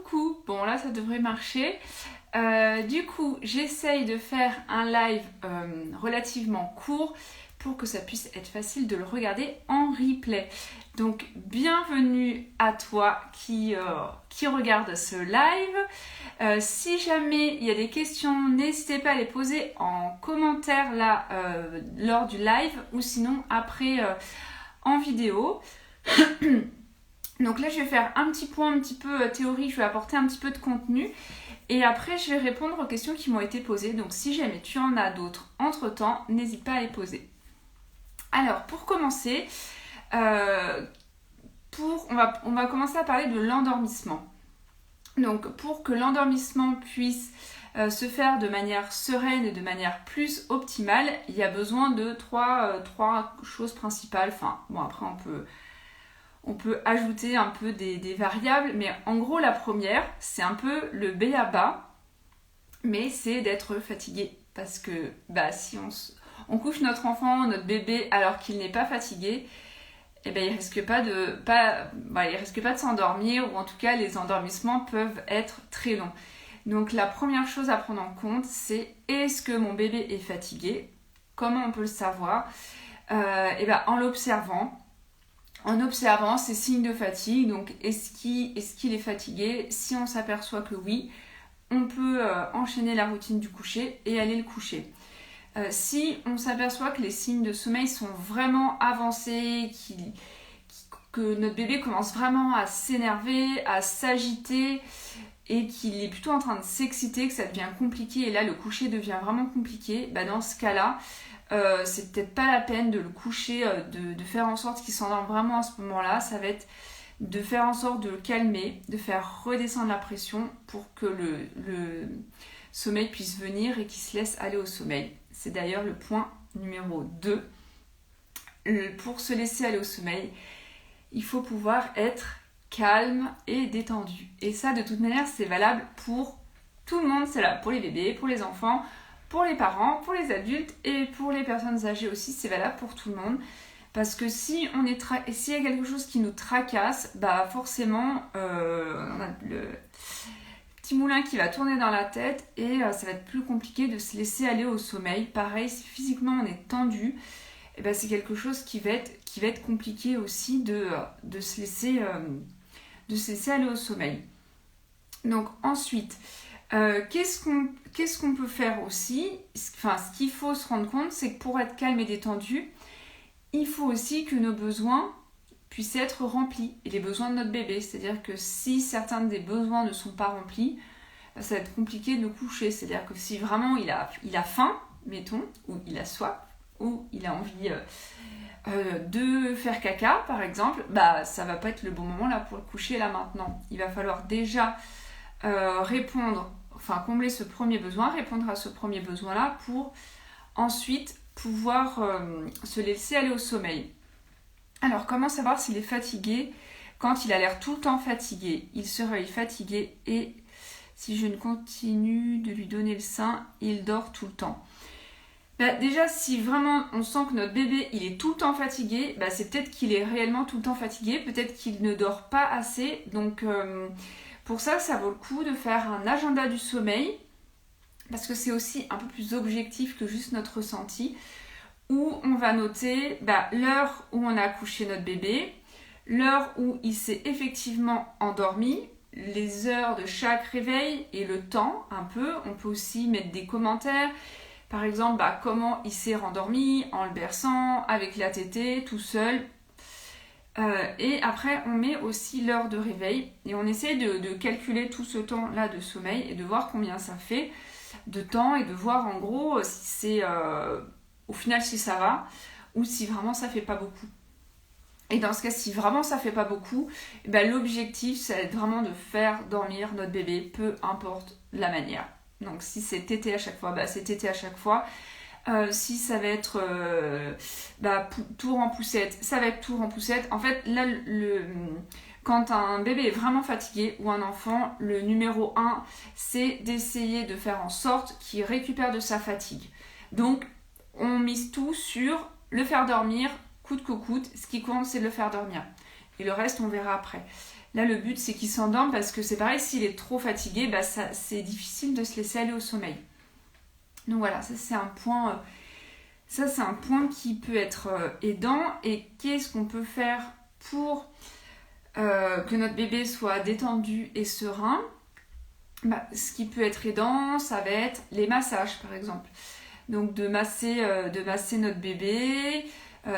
Coucou, bon là ça devrait marcher. Du coup, j'essaye de faire un live relativement court pour que ça puisse être facile de le regarder en replay. Donc, bienvenue à toi qui regarde ce live. Si jamais il y a des questions, n'hésitez pas à les poser en commentaire là lors du live ou sinon après en vidéo. Donc là, je vais faire un petit point un petit peu théorique, je vais apporter un petit peu de contenu. Et après, je vais répondre aux questions qui m'ont été posées. Donc si jamais tu en as d'autres entre-temps, n'hésite pas à les poser. Alors, pour commencer, on va commencer à parler de l'endormissement. Donc, pour que l'endormissement puisse se faire de manière sereine et de manière plus optimale, il y a besoin de trois choses principales. Enfin, bon, après, on peut ajouter un peu des variables, mais en gros, la première, c'est un peu le b.a.-ba, mais c'est d'être fatigué. Parce que si on couche notre enfant, notre bébé, alors qu'il n'est pas fatigué, eh ben, il risque pas de s'endormir, ou en tout cas, les endormissements peuvent être très longs. Donc, la première chose à prendre en compte, c'est est-ce que mon bébé est fatigué ? Comment on peut le savoir ? En l'observant. En observant ses signes de fatigue, donc est-ce qu'il est fatigué ? Si on s'aperçoit que oui, on peut enchaîner la routine du coucher et aller le coucher. Si on s'aperçoit que les signes de sommeil sont vraiment avancés, que notre bébé commence vraiment à s'énerver, à s'agiter et qu'il est plutôt en train de s'exciter, que ça devient compliqué et là le coucher devient vraiment compliqué, dans ce cas-là, c'est peut-être pas la peine de le coucher, de faire en sorte qu'il s'endorme vraiment à ce moment-là. Ça va être de faire en sorte de le calmer, de faire redescendre la pression pour que le sommeil puisse venir et qu'il se laisse aller au sommeil. C'est d'ailleurs le point numéro 2. Pour se laisser aller au sommeil, il faut pouvoir être calme et détendu. Et ça, de toute manière, c'est valable pour tout le monde. C'est là pour les bébés, pour les enfants, pour les parents, pour les adultes et pour les personnes âgées aussi, c'est valable pour tout le monde. Parce que s'il y a quelque chose qui nous tracasse, forcément, on a le petit moulin qui va tourner dans la tête et ça va être plus compliqué de se laisser aller au sommeil. Pareil, si physiquement on est tendu, c'est quelque chose qui va être compliqué aussi de se laisser aller au sommeil. Donc ensuite, qu'est-ce qu'on peut faire aussi ? Enfin, ce qu'il faut se rendre compte, c'est que pour être calme et détendu, il faut aussi que nos besoins puissent être remplis, et les besoins de notre bébé. C'est-à-dire que si certains des besoins ne sont pas remplis, ça va être compliqué de le coucher. C'est-à-dire que si vraiment il a faim, mettons, ou il a soif, ou il a envie de faire caca, par exemple, ça va pas être le bon moment là pour le coucher là maintenant. Il va falloir déjà combler ce premier besoin, répondre à ce premier besoin-là pour ensuite pouvoir se laisser aller au sommeil. Alors, comment savoir s'il est fatigué ? Quand il a l'air tout le temps fatigué, il se réveille fatigué et si je ne continue de lui donner le sein, il dort tout le temps. Déjà, si vraiment on sent que notre bébé il est tout le temps fatigué, c'est peut-être qu'il est réellement tout le temps fatigué, peut-être qu'il ne dort pas assez. Donc, pour ça vaut le coup de faire un agenda du sommeil, parce que c'est aussi un peu plus objectif que juste notre ressenti, où on va noter l'heure où on a couché notre bébé, l'heure où il s'est effectivement endormi, les heures de chaque réveil et le temps un peu. On peut aussi mettre des commentaires, par exemple comment il s'est rendormi, en le berçant, avec la tétée, tout seul. Et après on met aussi l'heure de réveil et on essaie de calculer tout ce temps là de sommeil et de voir combien ça fait de temps et de voir en gros si c'est au final si ça va ou si vraiment ça fait pas beaucoup. Et dans ce cas, si vraiment ça fait pas beaucoup, l'objectif ça va être vraiment de faire dormir notre bébé, peu importe la manière. Donc si c'est tété à chaque fois, c'est tété à chaque fois. Si ça va être tour en poussette, ça va être tour en poussette. En fait, là, quand un bébé est vraiment fatigué ou un enfant, le numéro 1, c'est d'essayer de faire en sorte qu'il récupère de sa fatigue. Donc, on mise tout sur le faire dormir, coûte que coûte. Ce qui compte, c'est de le faire dormir. Et le reste, on verra après. Là, le but, c'est qu'il s'endorme parce que c'est pareil, s'il est trop fatigué, c'est difficile de se laisser aller au sommeil. Donc voilà, ça c'est un point qui peut être aidant. Et qu'est-ce qu'on peut faire pour que notre bébé soit détendu et serein? Ce qui peut être aidant, ça va être les massages par exemple. Donc de masser notre bébé,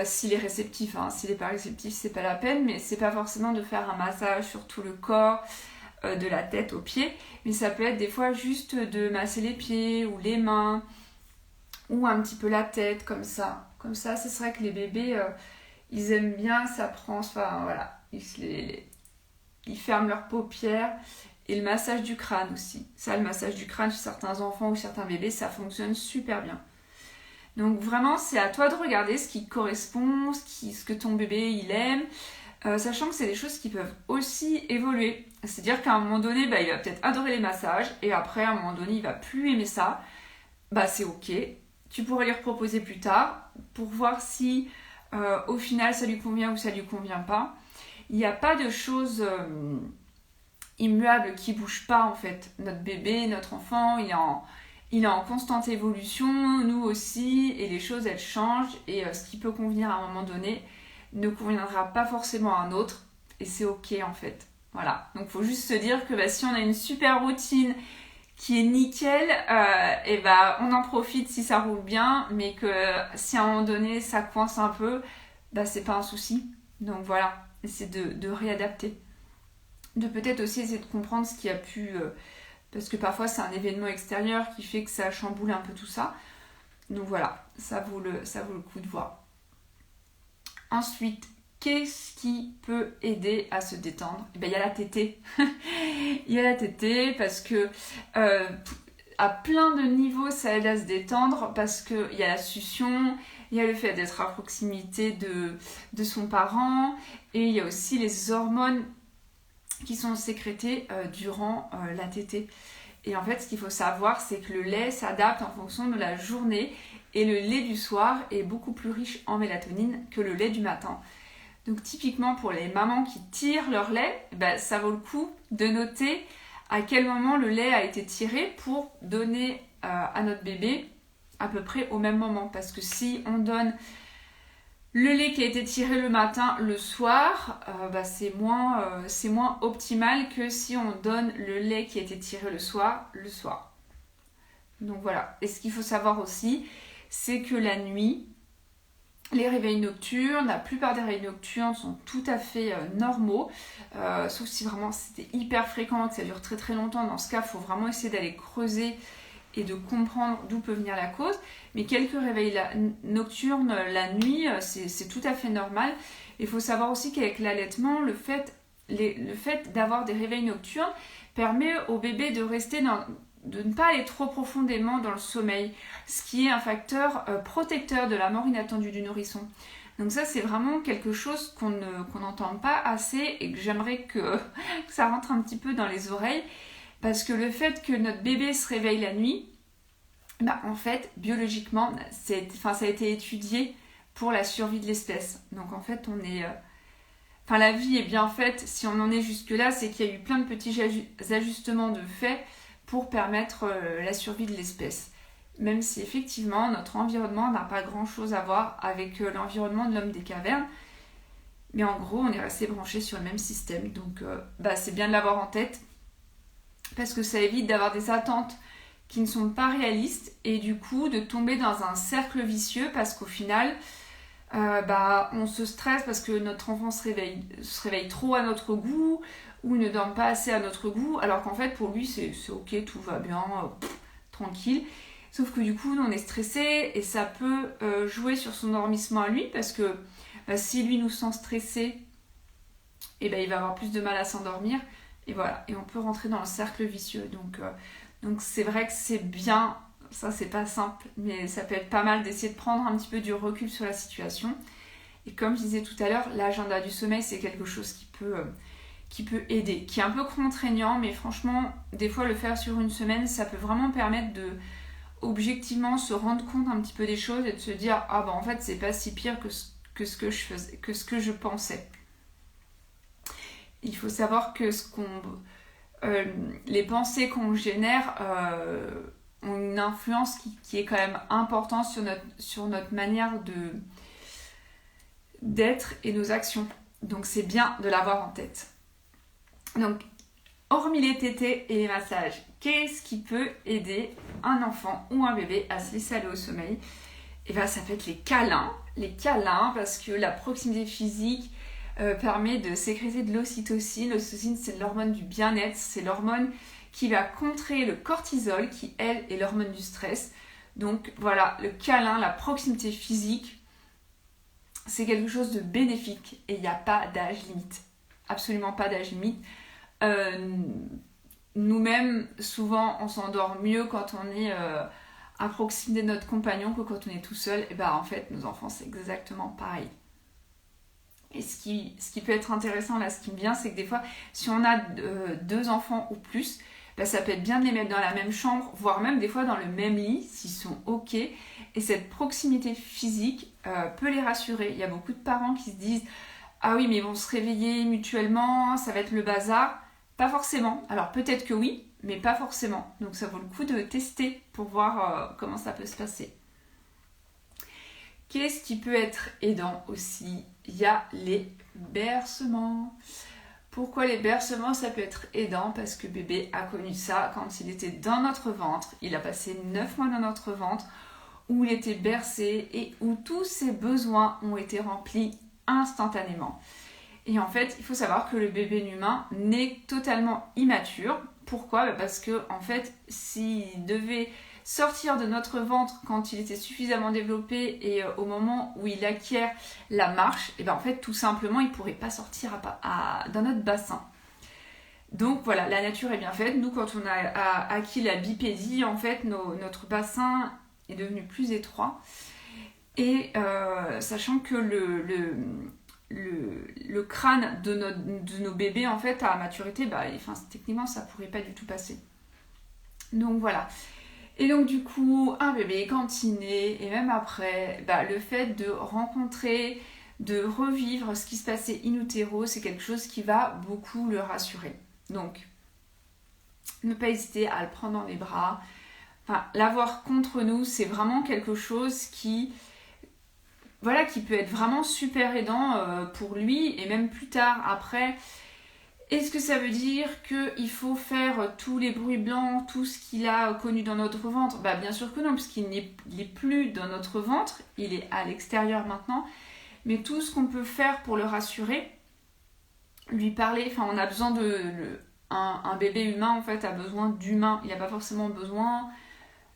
s'il est réceptif, s'il n'est pas réceptif, c'est pas la peine, mais c'est pas forcément de faire un massage sur tout le corps, de la tête aux pieds, mais ça peut être des fois juste de masser les pieds ou les mains, ou un petit peu la tête, comme ça. Comme ça, c'est vrai que les bébés, ils aiment bien, ça prend, enfin voilà, ils ferment leurs paupières. Et le massage du crâne aussi. Ça, le massage du crâne chez certains enfants ou certains bébés, ça fonctionne super bien. Donc vraiment, c'est à toi de regarder ce qui correspond, ce que ton bébé il aime, sachant que c'est des choses qui peuvent aussi évoluer. C'est-à-dire qu'à un moment donné, il va peut-être adorer les massages, et après, à un moment donné, il va plus aimer ça. C'est ok. Tu pourrais lui reproposer plus tard pour voir si au final ça lui convient ou ça lui convient pas. Il n'y a pas de choses immuable qui bouge pas en fait. Notre bébé, notre enfant, il est en constante évolution, nous aussi, et les choses elles changent, et ce qui peut convenir à un moment donné ne conviendra pas forcément à un autre, et c'est ok en fait. Voilà, donc il faut juste se dire que si on a une super routine qui est nickel, on en profite si ça roule bien, mais que si à un moment donné ça coince un peu, c'est pas un souci. Donc voilà, essayer de réadapter. De peut-être aussi essayer de comprendre ce qui a pu... parce que parfois c'est un événement extérieur qui fait que ça chamboule un peu tout ça. Donc voilà, ça vaut le coup de voir. Ensuite, qu'est-ce qui peut aider à se détendre? Il y a la tétée. Il y a la tétée parce que à plein de niveaux ça aide à se détendre, parce qu'il y a la succion, il y a le fait d'être à proximité de son parent, et il y a aussi les hormones qui sont sécrétées durant la tétée. Et en fait, ce qu'il faut savoir, c'est que le lait s'adapte en fonction de la journée, et le lait du soir est beaucoup plus riche en mélatonine que le lait du matin. Donc typiquement pour les mamans qui tirent leur lait, ça vaut le coup de noter à quel moment le lait a été tiré pour donner à notre bébé à peu près au même moment. Parce que si on donne le lait qui a été tiré le matin, le soir, c'est moins optimal que si on donne le lait qui a été tiré le soir. Donc voilà. Et ce qu'il faut savoir aussi, c'est que la nuit, les réveils nocturnes, la plupart des réveils nocturnes sont tout à fait normaux, sauf si vraiment c'était hyper fréquent, que ça dure très très longtemps. Dans ce cas, il faut vraiment essayer d'aller creuser et de comprendre d'où peut venir la cause. Mais quelques réveils nocturnes la nuit, c'est tout à fait normal. Il faut savoir aussi qu'avec l'allaitement, le fait d'avoir des réveils nocturnes permet au bébé de rester de ne pas aller trop profondément dans le sommeil, ce qui est un facteur protecteur de la mort inattendue du nourrisson. Donc ça, c'est vraiment quelque chose qu'on n'entend pas assez, et que j'aimerais que ça rentre un petit peu dans les oreilles. Parce que le fait que notre bébé se réveille la nuit, en fait, biologiquement, ça a été étudié pour la survie de l'espèce. Donc en fait, la vie est bien faite. Si on en est jusque-là, c'est qu'il y a eu plein de petits ajustements de fait pour permettre la survie de l'espèce. Même si effectivement, notre environnement n'a pas grand-chose à voir avec l'environnement de l'homme des cavernes. Mais en gros, on est resté branché sur le même système. Donc c'est bien de l'avoir en tête, parce que ça évite d'avoir des attentes qui ne sont pas réalistes, et du coup de tomber dans un cercle vicieux, parce qu'au final on se stresse parce que notre enfant se réveille trop à notre goût, ou ne dorme pas assez à notre goût, alors qu'en fait pour lui c'est ok, tout va bien, tranquille. Sauf que du coup on est stressé, et ça peut jouer sur son endormissement à lui, parce que si lui nous sent stressé, il va avoir plus de mal à s'endormir. Et voilà, et on peut rentrer dans le cercle vicieux. Donc c'est vrai que c'est bien, ça c'est pas simple, mais ça peut être pas mal d'essayer de prendre un petit peu du recul sur la situation. Et comme je disais tout à l'heure, l'agenda du sommeil, c'est quelque chose qui peut aider, qui est un peu contraignant, mais franchement, des fois le faire sur une semaine, ça peut vraiment permettre de objectivement se rendre compte un petit peu des choses, et de se dire en fait c'est pas si pire que ce que je pensais. Il faut savoir que les pensées qu'on génère ont une influence qui est quand même importante sur notre manière d'être et nos actions. Donc c'est bien de l'avoir en tête. Donc, hormis les tétés et les massages, qu'est-ce qui peut aider un enfant ou un bébé à se laisser aller au sommeil? Et bien ça peut être les câlins. Les câlins, parce que la proximité physique permet de sécréter de l'ocytocine. L'ocytocine, c'est l'hormone du bien-être, c'est l'hormone qui va contrer le cortisol, qui elle est l'hormone du stress. Donc voilà, le câlin, la proximité physique, c'est quelque chose de bénéfique et il n'y a pas d'âge limite. Absolument pas d'âge limite. Nous-mêmes, souvent, on s'endort mieux quand on est à proximité de notre compagnon que quand on est tout seul. Et ben en fait, nos enfants, c'est exactement pareil. Et ce qui peut être intéressant, là, ce qui me vient, c'est que des fois, si on a 2 enfants ou plus, ben, ça peut être bien de les mettre dans la même chambre, voire même des fois dans le même lit, s'ils sont OK. Et cette proximité physique peut les rassurer. Il y a beaucoup de parents qui se disent « Ah oui, mais ils vont se réveiller mutuellement, ça va être le bazar ». Pas forcément. Alors peut-être que oui, mais pas forcément. Donc ça vaut le coup de tester pour voir comment ça peut se passer. Qu'est-ce qui peut être aidant aussi? Il y a les bercements. Pourquoi les bercements, ça peut être aidant? Parce que bébé a connu ça quand il était dans notre ventre. Il a passé 9 mois dans notre ventre où il était bercé et où tous ses besoins ont été remplis instantanément. Et en fait, il faut savoir que le bébé humain naît totalement immature. Pourquoi? Parce que en fait, s'il devait sortir de notre ventre quand il était suffisamment développé et au moment où il acquiert la marche, et ben en fait, tout simplement, il ne pourrait pas sortir dans notre bassin. Donc voilà, la nature est bien faite. Nous, quand on a acquis la bipédie, en fait, notre bassin est devenu plus étroit. Et sachant que le crâne de nos bébés, en fait, à maturité, techniquement, ça pourrait pas du tout passer. Donc voilà. Et donc du coup, un bébé, quand il naît, et même après, le fait de rencontrer, de revivre ce qui se passait in utero, c'est quelque chose qui va beaucoup le rassurer. Donc, ne pas hésiter à le prendre dans les bras. Enfin, l'avoir contre nous, c'est vraiment quelque chose qui peut être vraiment super aidant pour lui, et même plus tard, après. Est-ce que ça veut dire qu'il faut faire tous les bruits blancs, tout ce qu'il a connu dans notre ventre? Bien sûr que non, puisqu'il n'est plus dans notre ventre, il est à l'extérieur maintenant. Mais tout ce qu'on peut faire pour le rassurer, lui parler, on a besoin un bébé humain en fait a besoin d'humains, il n'a pas forcément besoin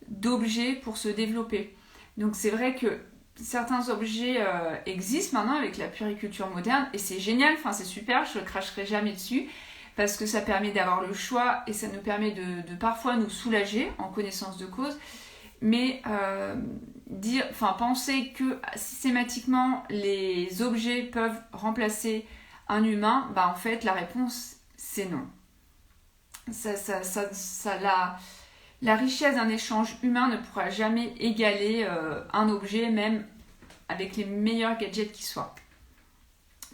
d'objets pour se développer. Donc c'est vrai que certains objets existent maintenant avec la puériculture moderne et c'est génial, c'est super, je ne cracherai jamais dessus parce que ça permet d'avoir le choix et ça nous permet de parfois nous soulager en connaissance de cause, mais penser que systématiquement les objets peuvent remplacer un humain, en fait la réponse c'est non. La richesse d'un échange humain ne pourra jamais égaler un objet, même avec les meilleurs gadgets qui soient.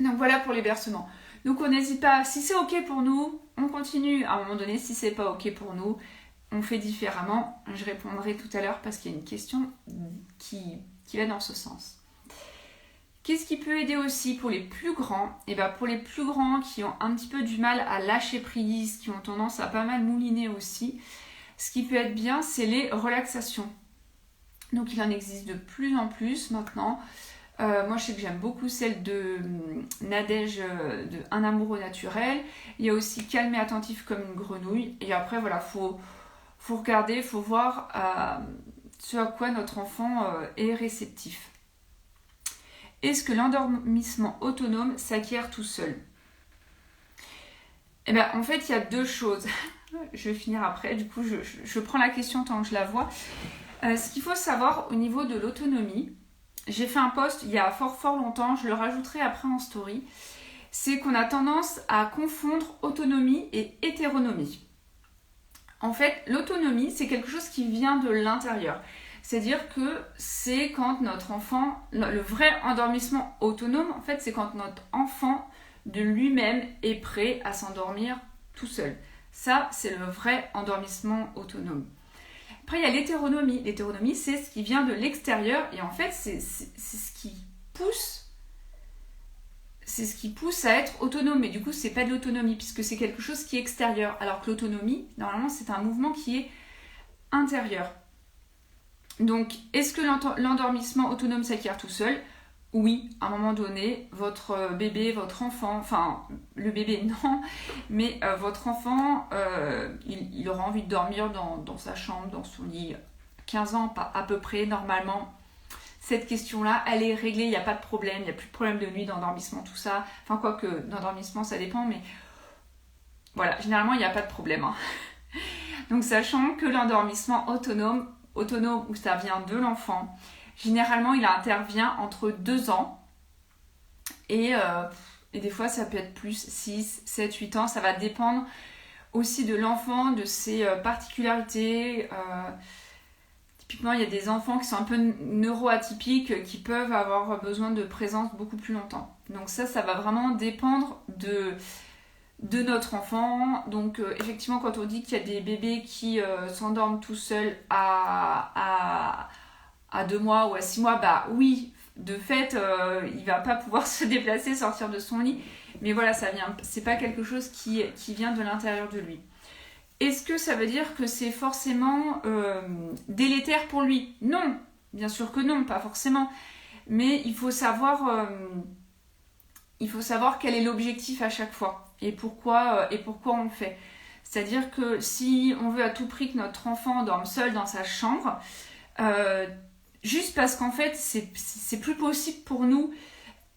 Donc voilà pour les bercements. Donc on n'hésite pas, si c'est ok pour nous, on continue. À un moment donné, si c'est pas ok pour nous, on fait différemment. Je répondrai tout à l'heure parce qu'il y a une question qui va dans ce sens. Qu'est-ce qui peut aider aussi pour les plus grands? Et pour les plus grands qui ont un petit peu du mal à lâcher prise, qui ont tendance à pas mal mouliner aussi, ce qui peut être bien, c'est les relaxations. Donc il en existe de plus en plus maintenant. Moi je sais que j'aime beaucoup celle de Nadège de Un amour au naturel. Il y a aussi Calme et attentif comme une grenouille. Et après voilà, faut regarder, faut voir ce à quoi notre enfant est réceptif. Est-ce que l'endormissement autonome s'acquiert tout seul? En fait, il y a 2 choses. Je vais finir après, du coup, je prends la question tant que je la vois. Ce qu'il faut savoir au niveau de l'autonomie, j'ai fait un post il y a fort longtemps, je le rajouterai après en story, c'est qu'on a tendance à confondre autonomie et hétéronomie. En fait, l'autonomie, c'est quelque chose qui vient de l'intérieur. C'est-à-dire que c'est quand notre enfant, le vrai endormissement autonome, en fait, c'est quand notre enfant de lui-même est prêt à s'endormir tout seul. Ça, c'est le vrai endormissement autonome. Après, il y a l'hétéronomie. L'hétéronomie, c'est ce qui vient de l'extérieur et en fait, c'est ce qui pousse à être autonome. Mais du coup, c'est pas de l'autonomie puisque c'est quelque chose qui est extérieur. Alors que l'autonomie, normalement, c'est un mouvement qui est intérieur. Donc, est-ce que l'endormissement autonome s'acquiert tout seul ? Oui, à un moment donné, votre bébé, votre enfant, enfin, le bébé non, mais votre enfant, il aura envie de dormir dans sa chambre, dans son lit, 15 ans à peu près, normalement. Cette question-là, elle est réglée, il n'y a pas de problème, il n'y a plus de problème de nuit, d'endormissement, tout ça. Enfin, quoique, d'endormissement, ça dépend, mais voilà, généralement, il n'y a pas de problème. Hein. Donc, sachant que l'endormissement autonome où ça vient de l'enfant, généralement, il intervient entre 2 ans et des fois, ça peut être plus 6, 7, 8 ans. Ça va dépendre aussi de l'enfant, de ses particularités. Typiquement, il y a des enfants qui sont un peu neuroatypiques qui peuvent avoir besoin de présence beaucoup plus longtemps. Donc ça va vraiment dépendre de notre enfant. Donc effectivement, quand on dit qu'il y a des bébés qui s'endorment tout seuls à 2 mois ou à 6 mois, bah oui, de fait, il va pas pouvoir se déplacer, sortir de son lit. Mais voilà, c'est pas quelque chose qui vient de l'intérieur de lui. Est-ce que ça veut dire que c'est forcément délétère pour lui ? Non, bien sûr que non, pas forcément. Mais il faut savoir quel est l'objectif à chaque fois et pourquoi on le fait. C'est-à-dire que si on veut à tout prix que notre enfant dorme seul dans sa chambre, juste parce qu'en fait c'est plus possible pour nous,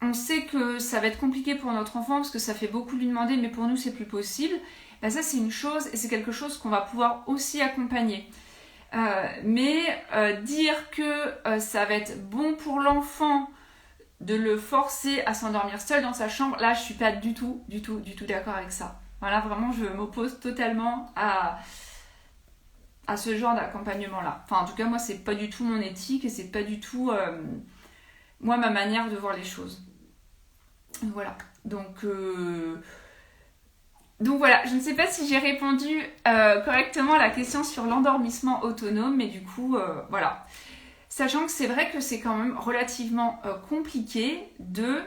on sait que ça va être compliqué pour notre enfant parce que ça fait beaucoup lui demander, mais pour nous c'est plus possible, ben ça c'est une chose et c'est quelque chose qu'on va pouvoir aussi accompagner. Mais dire que ça va être bon pour l'enfant de le forcer à s'endormir seul dans sa chambre, là je suis pas du tout d'accord avec ça. Voilà, vraiment je m'oppose totalement à ce genre d'accompagnement-là. Enfin, en tout cas, moi, c'est pas du tout mon éthique et c'est pas du tout, moi, ma manière de voir les choses. Voilà. Donc voilà, je ne sais pas si j'ai répondu correctement à la question sur l'endormissement autonome, mais du coup, voilà. Sachant que c'est vrai que c'est quand même relativement compliqué de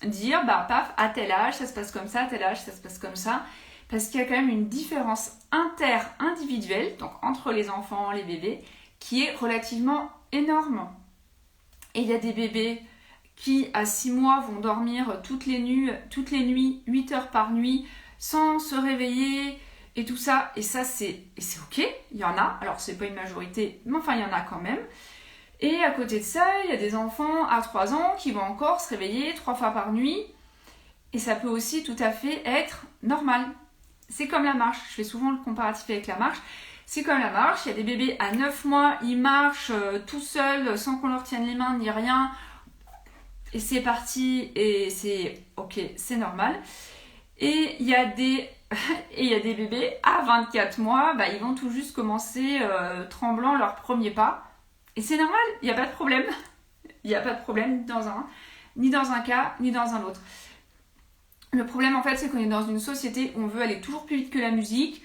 dire, bah, paf, à tel âge, ça se passe comme ça, à tel âge, ça se passe comme ça. Parce qu'il y a quand même une différence inter-individuelle, donc entre les enfants, les bébés, qui est relativement énorme. Et il y a des bébés qui, à 6 mois, vont dormir toutes les nuits, 8 heures par nuit, sans se réveiller, et tout ça. Et ça, c'est ok, il y en a. Alors, c'est pas une majorité, mais enfin, il y en a quand même. Et à côté de ça, il y a des enfants à 3 ans qui vont encore se réveiller 3 fois par nuit. Et ça peut aussi tout à fait être normal. C'est comme la marche, je fais souvent le comparatif avec la marche. C'est comme la marche, il y a des bébés à 9 mois, ils marchent tout seuls, sans qu'on leur tienne les mains ni rien. Et c'est parti, et c'est ok, c'est normal. Et il y a des bébés à 24 mois, bah, ils vont tout juste commencer tremblant leur premier pas. Et c'est normal, il n'y a pas de problème. Il n'y a pas de problème ni dans un cas, ni dans un autre. Le problème en fait c'est qu'on est dans une société où on veut aller toujours plus vite que la musique.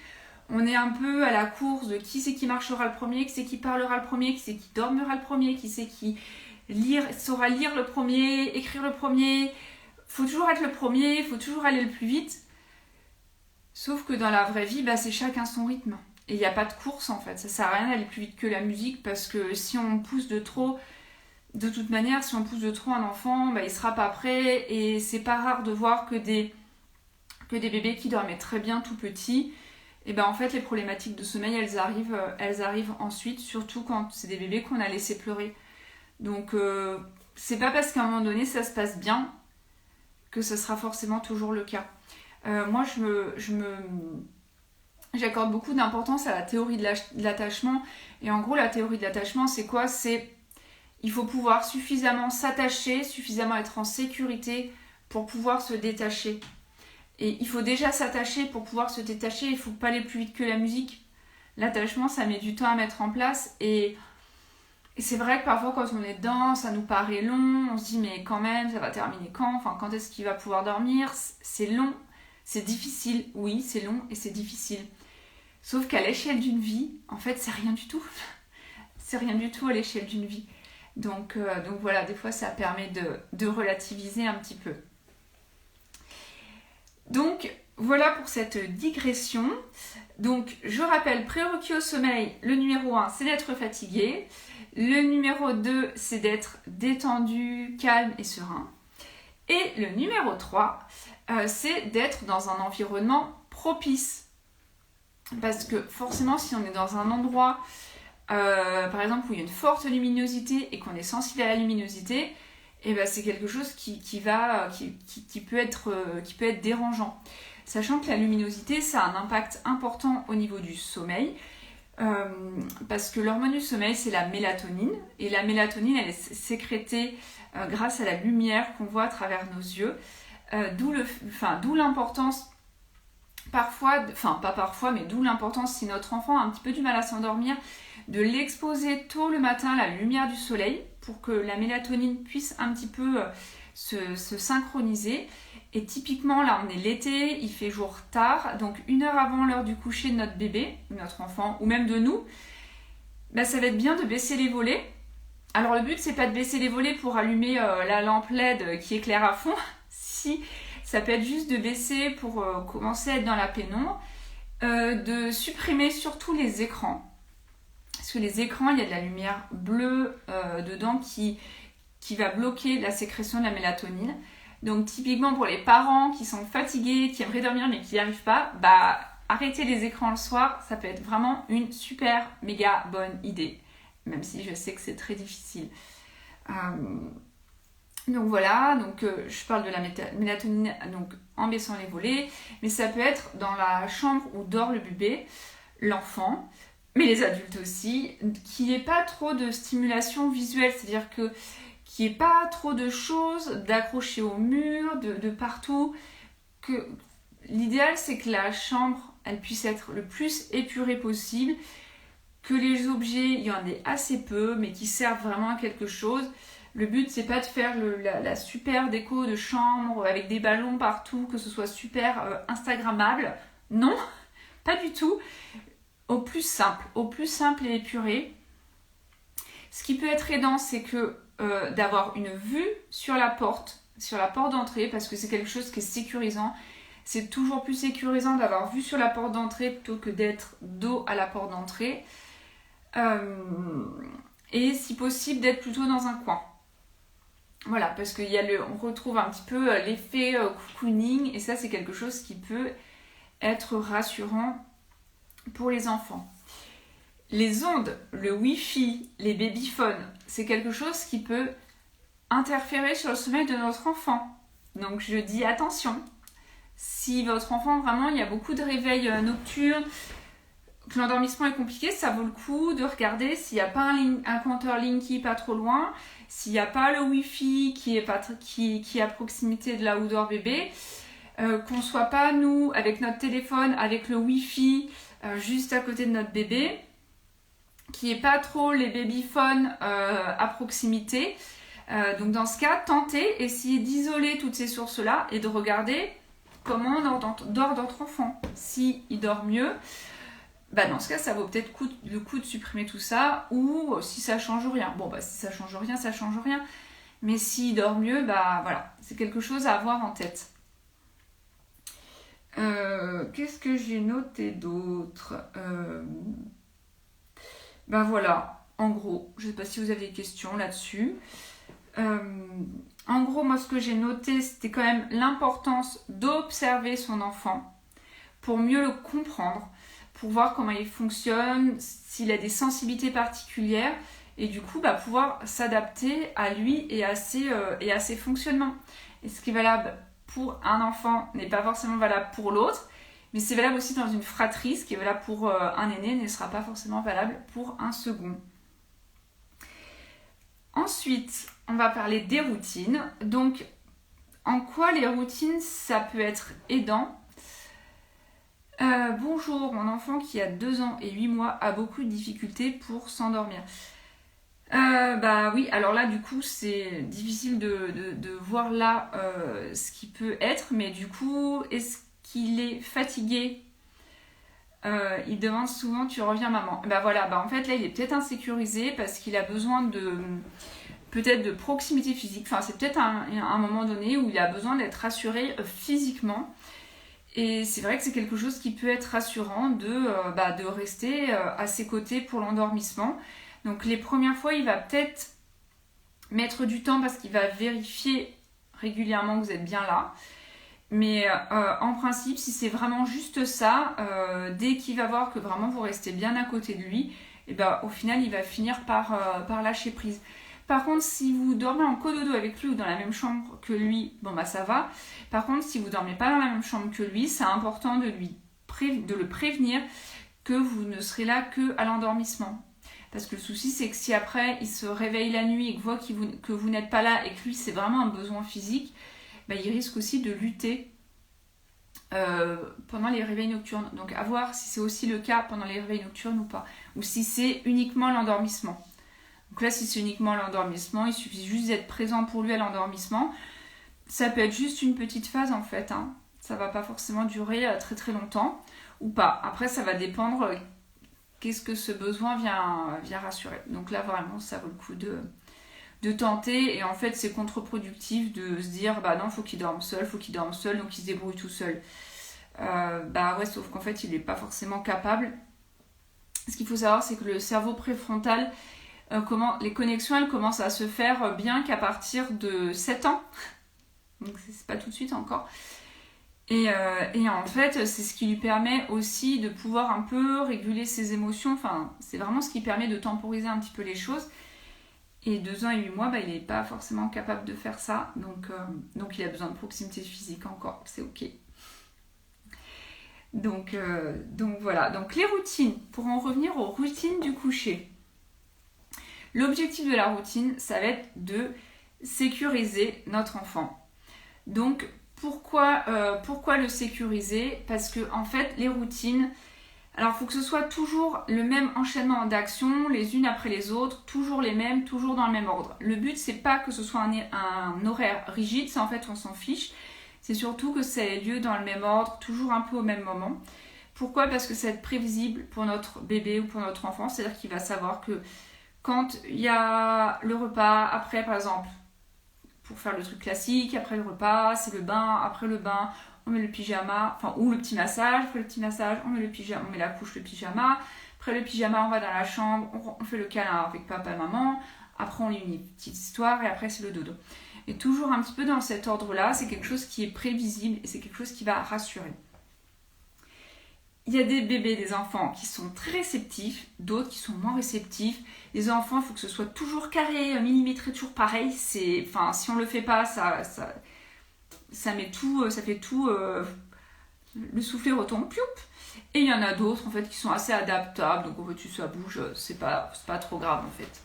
On est un peu à la course de qui c'est qui marchera le premier, qui c'est qui parlera le premier, qui c'est qui dormira le premier, qui c'est qui saura lire le premier, écrire le premier. Faut toujours être le premier, faut toujours aller le plus vite. Sauf que dans la vraie vie, bah, c'est chacun son rythme. Et il n'y a pas de course en fait. Ça sert à rien d'aller plus vite que la musique parce que si on pousse de trop... De toute manière, si on pousse de trop un enfant, bah, il ne sera pas prêt et c'est pas rare de voir que des bébés qui dormaient très bien tout petits, et ben en fait les problématiques de sommeil elles arrivent ensuite, surtout quand c'est des bébés qu'on a laissé pleurer. Donc c'est pas parce qu'à un moment donné ça se passe bien que ce sera forcément toujours le cas. Moi j'accorde beaucoup d'importance à la théorie de l'attachement et en gros la théorie de l'attachement c'est quoi ? Il faut pouvoir suffisamment s'attacher, suffisamment être en sécurité pour pouvoir se détacher. Et il faut déjà s'attacher pour pouvoir se détacher, il ne faut pas aller plus vite que la musique. L'attachement, ça met du temps à mettre en place et Et c'est vrai que parfois quand on est dedans, ça nous paraît long, on se dit mais quand même, ça va terminer quand? Enfin, quand est-ce qu'il va pouvoir dormir? C'est long, c'est difficile, oui, c'est long et c'est difficile. Sauf qu'à l'échelle d'une vie, en fait, c'est rien du tout. C'est rien du tout à l'échelle d'une vie. Donc voilà, des fois, ça permet de relativiser un petit peu. Donc, voilà pour cette digression. Donc, je rappelle, prérequis au sommeil, le numéro 1, c'est d'être fatigué. Le numéro 2, c'est d'être détendu, calme et serein. Et le numéro 3, c'est d'être dans un environnement propice. Parce que forcément, si on est dans un endroit, par exemple, où il y a une forte luminosité et qu'on est sensible à la luminosité, et ben c'est quelque chose qui peut être dérangeant. Sachant que la luminosité, ça a un impact important au niveau du sommeil, parce que l'hormone du sommeil, c'est la mélatonine, et la mélatonine, elle est sécrétée grâce à la lumière qu'on voit à travers nos yeux, d'où l'importance d'où l'importance, si notre enfant a un petit peu du mal à s'endormir, de l'exposer tôt le matin à la lumière du soleil pour que la mélatonine puisse un petit peu se synchroniser. Et typiquement, là, on est l'été, il fait jour tard, donc 1 heure avant l'heure du coucher de notre bébé, notre enfant, ou même de nous, ça va être bien de baisser les volets. Alors le but, c'est pas de baisser les volets pour allumer la lampe LED qui éclaire à fond, si ça peut être juste de baisser pour commencer à être dans la pénombre, de supprimer surtout les écrans. Parce que les écrans, il y a de la lumière bleue dedans qui va bloquer la sécrétion de la mélatonine. Donc typiquement pour les parents qui sont fatigués, qui aimeraient dormir mais qui n'y arrivent pas, arrêter les écrans le soir, ça peut être vraiment une super méga bonne idée. Même si je sais que c'est très difficile. Donc voilà, je parle de la mélatonine donc, en baissant les volets, mais ça peut être dans la chambre où dort le bébé, l'enfant, mais les adultes aussi, qu'il n'y ait pas trop de stimulation visuelle, c'est-à-dire qu'il n'y ait pas trop de choses d'accrocher au mur, de partout. L'idéal, c'est que la chambre, elle puisse être le plus épurée possible, que les objets, il y en ait assez peu, mais qui servent vraiment à quelque chose. Le but, c'est pas de faire la super déco de chambre avec des ballons partout, que ce soit super instagrammable. Non, pas du tout. Au plus simple et épuré. Ce qui peut être aidant, c'est que d'avoir une vue sur la porte d'entrée, parce que c'est quelque chose qui est sécurisant. C'est toujours plus sécurisant d'avoir vue sur la porte d'entrée plutôt que d'être dos à la porte d'entrée. Et si possible, d'être plutôt dans un coin. Voilà, parce qu'on retrouve un petit peu l'effet cocooning, et ça, c'est quelque chose qui peut être rassurant pour les enfants. Les ondes, le Wi-Fi, les babyphones, c'est quelque chose qui peut interférer sur le sommeil de notre enfant. Donc je dis attention. Si votre enfant, vraiment, il y a beaucoup de réveils nocturnes, que l'endormissement est compliqué, ça vaut le coup de regarder s'il n'y a pas un compteur Linky pas trop loin, s'il n'y a pas le Wi-Fi qui est à proximité de là où dort bébé, qu'on ne soit pas, nous, avec notre téléphone, avec le Wi-Fi juste à côté de notre bébé, qu'il n'y ait pas trop les babyphones à proximité. Donc dans ce cas, tentez, essayez d'isoler toutes ces sources-là et de regarder comment dort votre enfant. S'il dort mieux, dans ce cas, ça vaut peut-être le coup de supprimer tout ça, ou si ça change rien. Si ça change rien, ça change rien. Mais s'il dort mieux, voilà, c'est quelque chose à avoir en tête. Qu'est-ce que j'ai noté d'autre voilà, en gros, je ne sais pas si vous avez des questions là-dessus. En gros, moi, ce que j'ai noté, c'était quand même l'importance d'observer son enfant pour mieux le comprendre, pour voir comment il fonctionne, s'il a des sensibilités particulières, et du coup, pouvoir s'adapter à lui et à ses fonctionnements. Et ce qui est valable pour un enfant n'est pas forcément valable pour l'autre, mais c'est valable aussi dans une fratrie. Ce qui est valable pour un aîné ne sera pas forcément valable pour un second. Ensuite, on va parler des routines. Donc, en quoi les routines, ça peut être aidant ? Bonjour, mon enfant qui a 2 ans et 8 mois a beaucoup de difficultés pour s'endormir. Bah oui, alors là du coup c'est difficile de voir là ce qui peut être, mais du coup est-ce qu'il est fatigué? Il demande souvent tu reviens maman. Bah voilà, bah en fait là il est peut-être insécurisé parce qu'il a besoin de peut-être de proximité physique. Enfin c'est peut-être un moment donné où il a besoin d'être rassuré physiquement. Et c'est vrai que c'est quelque chose qui peut être rassurant de rester à ses côtés pour l'endormissement. Donc les premières fois, il va peut-être mettre du temps parce qu'il va vérifier régulièrement que vous êtes bien là. Mais en principe, si c'est vraiment juste ça, dès qu'il va voir que vraiment vous restez bien à côté de lui, et ben, au final, il va finir par lâcher prise. Par contre, si vous dormez en cododo avec lui ou dans la même chambre que lui, bon bah ça va. Par contre, si vous dormez pas dans la même chambre que lui, c'est important de le prévenir que vous ne serez là que à l'endormissement. Parce que le souci, c'est que si après il se réveille la nuit et que voit que vous n'êtes pas là et que lui c'est vraiment un besoin physique, bah, il risque aussi de lutter pendant les réveils nocturnes. Donc à voir si c'est aussi le cas pendant les réveils nocturnes ou pas. Ou si c'est uniquement l'endormissement. Donc là, si c'est uniquement l'endormissement, il suffit juste d'être présent pour lui à l'endormissement. Ça peut être juste une petite phase en fait. Hein. Ça va pas forcément durer très très longtemps ou pas. Après, ça va dépendre qu'est-ce que ce besoin vient rassurer. Donc là, vraiment, ça vaut le coup de tenter. Et en fait, c'est contre-productif de se dire, bah non, faut qu'il dorme seul, donc il se débrouille tout seul. Bah ouais, sauf qu'en fait, il n'est pas forcément capable. Ce qu'il faut savoir, c'est que le cerveau préfrontal, les connexions, elles commencent à se faire bien qu'à partir de 7 ans. Donc c'est pas tout de suite encore. Et en fait, c'est ce qui lui permet aussi de pouvoir un peu réguler ses émotions. Enfin, c'est vraiment ce qui permet de temporiser un petit peu les choses. Et 2 ans et 8 mois, bah, il n'est pas forcément capable de faire ça. Donc il a besoin de proximité physique encore. C'est ok. Donc voilà. Donc les routines. Pour en revenir aux routines du coucher. L'objectif de la routine, ça va être de sécuriser notre enfant. Donc pourquoi le sécuriser? Parce que en fait, les routines, alors il faut que ce soit toujours le même enchaînement d'actions, les unes après les autres, toujours les mêmes, toujours dans le même ordre. Le but, c'est pas que ce soit un horaire rigide, ça en fait on s'en fiche. C'est surtout que ça ait lieu dans le même ordre, toujours un peu au même moment. Pourquoi? Parce que ça va être prévisible pour notre bébé ou pour notre enfant, c'est-à-dire qu'il va savoir que quand il y a le repas, après par exemple, pour faire le truc classique, après le repas, c'est le bain, après le bain, on met le pyjama, enfin, ou le petit massage, après le petit massage, on met le pyjama, on met la couche, le pyjama, après le pyjama, on va dans la chambre, on fait le câlin avec papa et maman, après on lit une petite histoire et après c'est le dodo. Et toujours un petit peu dans cet ordre-là, c'est quelque chose qui est prévisible et c'est quelque chose qui va rassurer. Il y a des bébés, des enfants qui sont très réceptifs, d'autres qui sont moins réceptifs. Les enfants, il faut que ce soit toujours carré, millimétré, toujours pareil. Enfin, si on le fait pas, ça met tout, ça fait tout, le soufflet retombe, ploup. Et il y en a d'autres en fait qui sont assez adaptables, donc en fait si ça bouge, c'est pas trop grave en fait.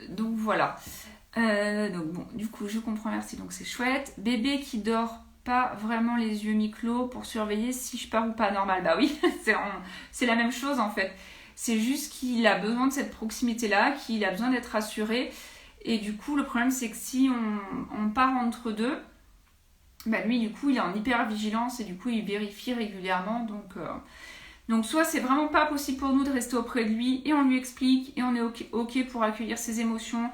Donc voilà. Donc bon, du coup je comprends, merci, donc c'est chouette. Bébé qui dort pas vraiment les yeux mi-clos pour surveiller si je pars ou pas, normal. Bah oui, c'est la même chose en fait. C'est juste qu'il a besoin de cette proximité-là, qu'il a besoin d'être rassuré. Et du coup, le problème, c'est que si on part entre deux, bah lui, du coup, il est en hyper-vigilance et du coup, il vérifie régulièrement. Donc soit c'est vraiment pas possible pour nous de rester auprès de lui et on lui explique et on est ok pour accueillir ses émotions,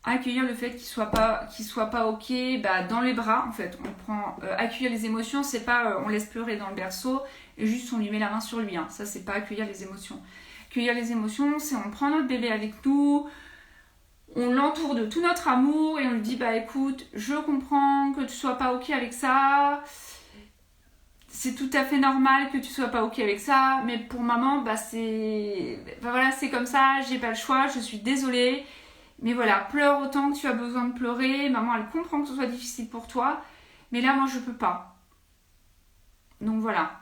accueillir le fait qu'il soit pas ok, bah dans les bras en fait. On prend accueillir les émotions, c'est pas on laisse pleurer dans le berceau et juste on lui met la main sur lui. Hein. Ça c'est pas accueillir les émotions. Accueillir les émotions, c'est on prend notre bébé avec nous, on l'entoure de tout notre amour et on lui dit bah écoute, je comprends que tu sois pas ok avec ça. C'est tout à fait normal que tu sois pas ok avec ça, mais pour maman, bah c'est comme ça, j'ai pas le choix, je suis désolée. Mais voilà, pleure autant que tu as besoin de pleurer. Maman, elle comprend que ce soit difficile pour toi. Mais là, moi, je peux pas. Donc voilà.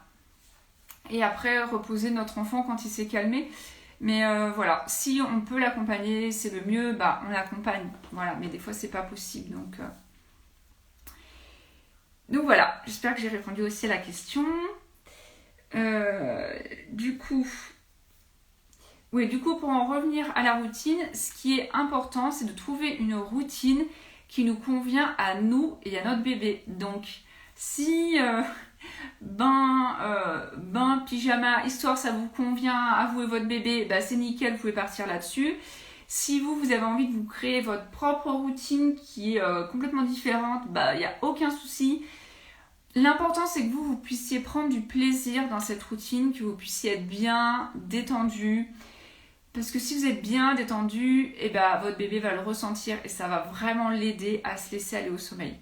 Et après, reposer notre enfant quand il s'est calmé. Mais voilà, si on peut l'accompagner, c'est le mieux, bah on l'accompagne. Voilà, mais des fois, c'est pas possible. Donc voilà, j'espère que j'ai répondu aussi à la question. Du coup, Oui, du coup, pour en revenir à la routine, ce qui est important, c'est de trouver une routine qui nous convient à nous et à notre bébé. Donc, si pyjama, histoire, ça vous convient à vous et votre bébé, bah, c'est nickel, vous pouvez partir là-dessus. Si vous avez envie de vous créer votre propre routine qui est complètement différente, bah, il n'y a aucun souci. L'important, c'est que vous puissiez prendre du plaisir dans cette routine, que vous puissiez être bien détendu. Parce que si vous êtes bien détendu, et ben, votre bébé va le ressentir et ça va vraiment l'aider à se laisser aller au sommeil.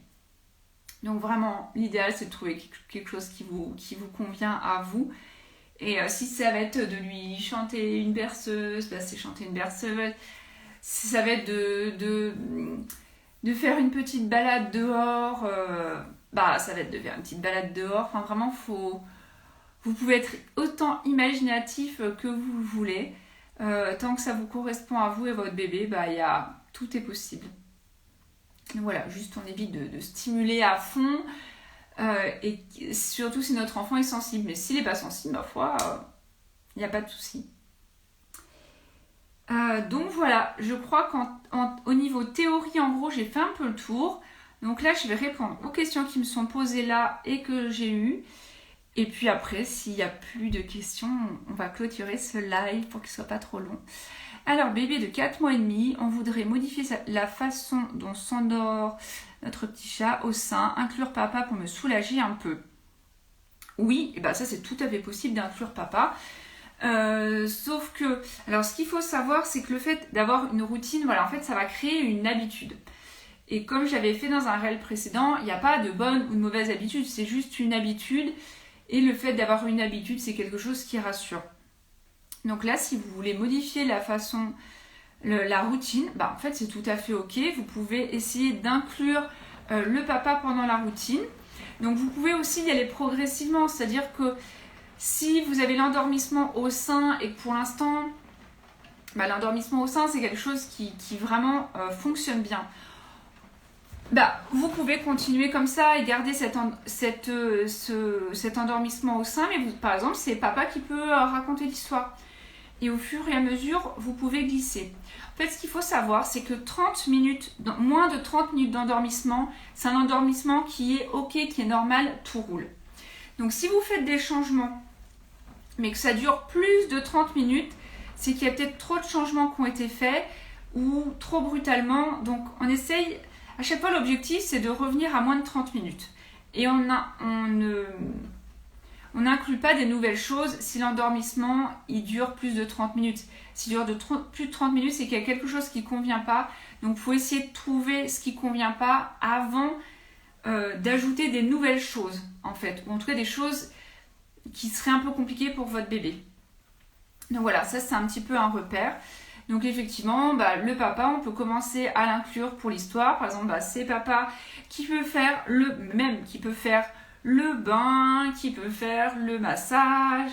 Donc vraiment, l'idéal, c'est de trouver quelque chose qui vous convient à vous. Et si ça va être de lui chanter une berceuse, bah, c'est chanter une berceuse. Si ça va être de faire une petite balade dehors, bah, ça va être de faire une petite balade dehors. Enfin, vraiment, vous pouvez être autant imaginatif que vous voulez. Tant que ça vous correspond à vous et votre bébé, bah, tout est possible. Donc voilà, juste on évite de stimuler à fond et surtout si notre enfant est sensible. Mais s'il n'est pas sensible, ma foi, il n'y a pas de souci. Donc voilà, je crois qu'au niveau théorie, en gros, j'ai fait un peu le tour. Donc là, je vais répondre aux questions qui me sont posées là et que j'ai eues. Et puis après, s'il n'y a plus de questions, on va clôturer ce live pour qu'il ne soit pas trop long. Alors, bébé de 4 mois et demi, on voudrait modifier la façon dont s'endort notre petit chat au sein, inclure papa pour me soulager un peu. Oui, et ben ça c'est tout à fait possible d'inclure papa. Sauf que, alors ce qu'il faut savoir, c'est que le fait d'avoir une routine, voilà, en fait, ça va créer une habitude. Et comme j'avais fait dans un réel précédent, il n'y a pas de bonne ou de mauvaise habitude, c'est juste une habitude. Et le fait d'avoir une habitude, c'est quelque chose qui rassure. Donc là, si vous voulez modifier la façon, la routine, bah, en fait, c'est tout à fait ok. Vous pouvez essayer d'inclure le papa pendant la routine. Donc vous pouvez aussi y aller progressivement, c'est-à-dire que si vous avez l'endormissement au sein et que pour l'instant, bah, l'endormissement au sein, c'est quelque chose qui vraiment fonctionne bien. Bah, vous pouvez continuer comme ça et garder cet endormissement au sein, mais par exemple, c'est papa qui peut raconter l'histoire. Et au fur et à mesure, vous pouvez glisser. En fait, ce qu'il faut savoir, c'est que moins de 30 minutes d'endormissement, c'est un endormissement qui est ok, qui est normal, tout roule. Donc si vous faites des changements, mais que ça dure plus de 30 minutes, c'est qu'il y a peut-être trop de changements qui ont été faits ou trop brutalement. Donc on essaye... À chaque fois, l'objectif, c'est de revenir à moins de 30 minutes. Et on n'inclut pas des nouvelles choses si l'endormissement il dure plus de 30 minutes. S'il dure plus de 30 minutes, c'est qu'il y a quelque chose qui ne convient pas. Donc, il faut essayer de trouver ce qui ne convient pas avant d'ajouter des nouvelles choses, en fait. Ou en tout cas, des choses qui seraient un peu compliquées pour votre bébé. Donc voilà, ça, c'est un petit peu un repère. Donc effectivement, bah, le papa, on peut commencer à l'inclure pour l'histoire. Par exemple, bah, c'est papa qui peut faire le bain, qui peut faire le massage,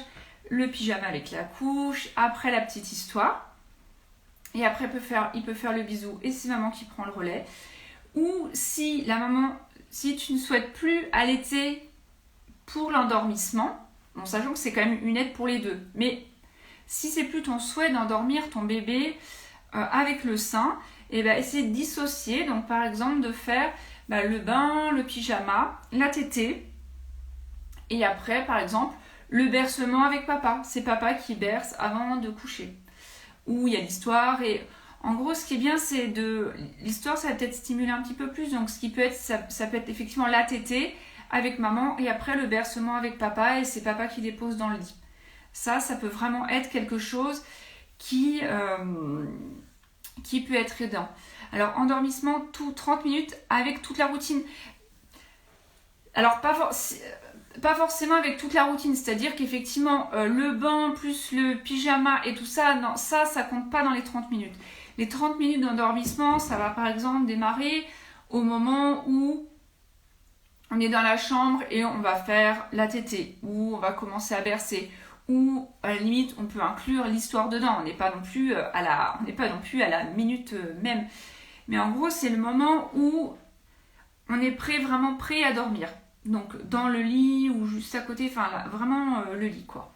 le pyjama avec la couche, après la petite histoire. Et après, il peut faire le bisou et c'est maman qui prend le relais. Ou si tu ne souhaites plus allaiter pour l'endormissement, bon, sachant que c'est quand même une aide pour les deux, mais si c'est plus ton souhait d'endormir ton bébé avec le sein, et ben essayer de dissocier. Donc par exemple de faire le bain, le pyjama, la tétée. Et après par exemple le bercement avec papa. C'est papa qui berce avant de coucher. Où il y a l'histoire et en gros ce qui est bien c'est l'histoire ça va peut-être stimuler un petit peu plus. Donc ce qui peut être, ça peut être effectivement la tétée avec maman et après le bercement avec papa et c'est papa qui dépose dans le lit. Ça peut vraiment être quelque chose qui peut être aidant. Alors, endormissement, 30 minutes avec toute la routine. Alors, pas forcément avec toute la routine, c'est-à-dire qu'effectivement, le bain plus le pyjama et tout ça, non, ça compte pas dans les 30 minutes. Les 30 minutes d'endormissement, ça va par exemple démarrer au moment où on est dans la chambre et on va faire la tétée, ou on va commencer à bercer, ou à la limite on peut inclure l'histoire dedans, on n'est pas non plus à la minute même, mais en gros c'est le moment où on est vraiment prêt à dormir, donc dans le lit ou juste à côté, enfin là, vraiment le lit quoi.